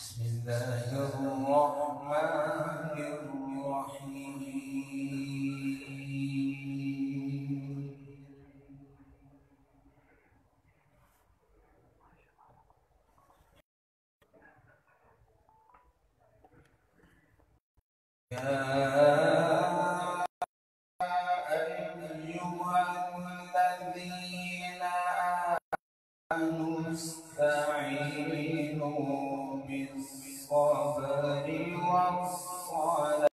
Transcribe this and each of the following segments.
بسم الله الرحمن الرحيم. يا أيها الذين آمنوا استعينوا بالصبر والصلاة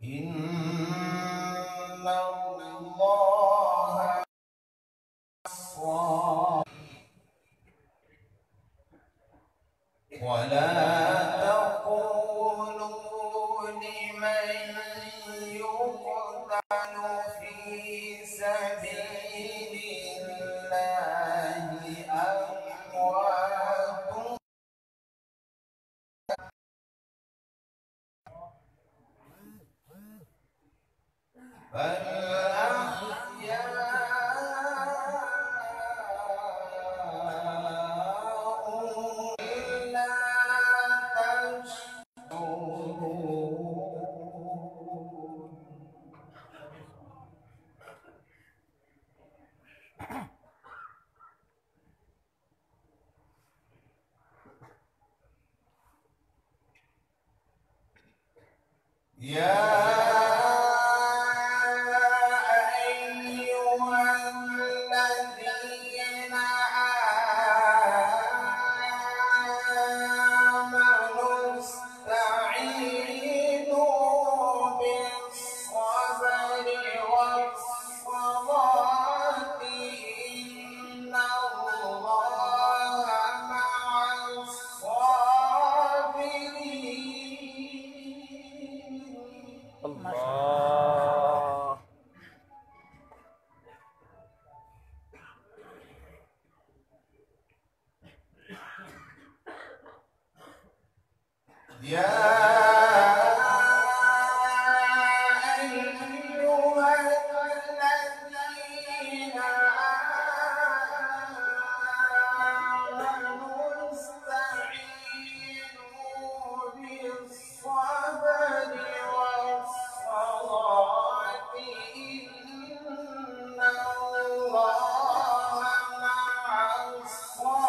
إن الله ولا تقولوا لمن يقتل في سبيل الله أموات بل يا أيها الذين آمنوا استعينوا بالصبر والصلاة إن الله مع الصابرين. الله. يا أيها الذين آمنوا استعينوا بالصبر والصلاة إن الله مع الصابرين.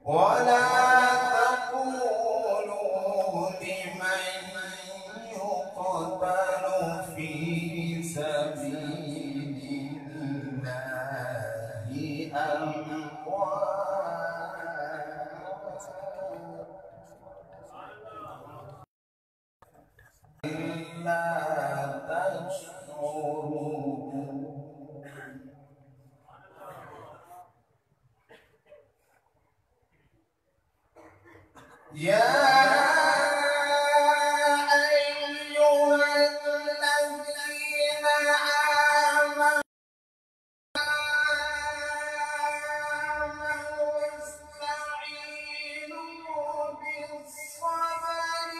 ولا تقولوا لمن يقتل في سبيل الله أموات إلا تشعرون. يا أيها الذين آمنوا استعينوا بالصبر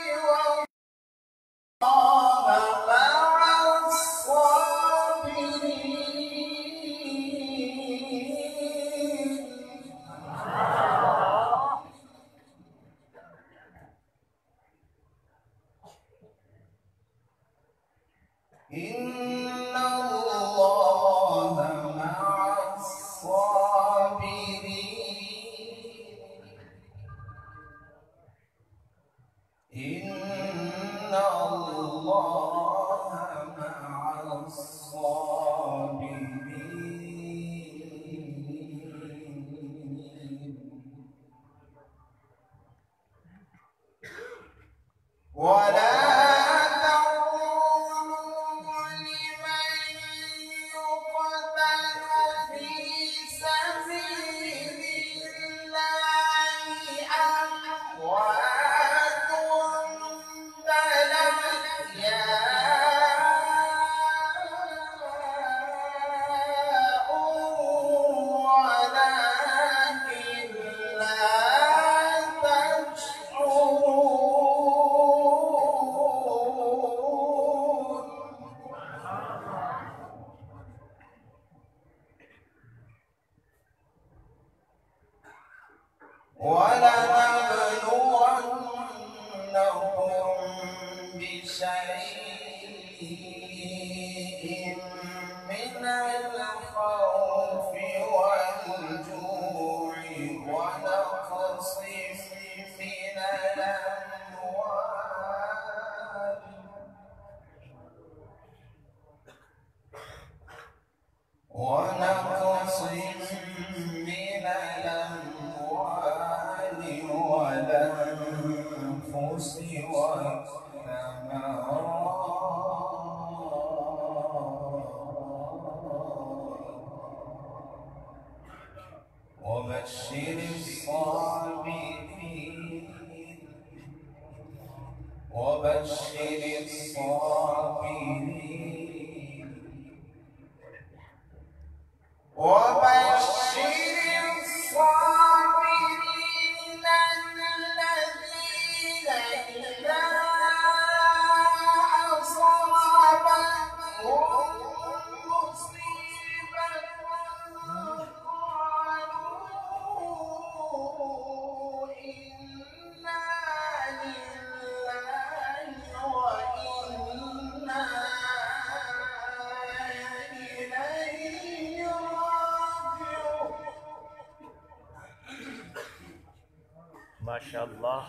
والصلاة مع الصابرين. إن الله مع الصابرين. إن الله مع الصابرين. ولا تقولوا لمن شيء من الخوف والجوع ونقص من الأموال والأنفس والثمرات وبشر الصابرين وبشر الصابرين وبشر الصابرين الذين إذا أصابتهم مصيبة قالوا إنا لله وإنا إليه راجعون. ما شاء الله.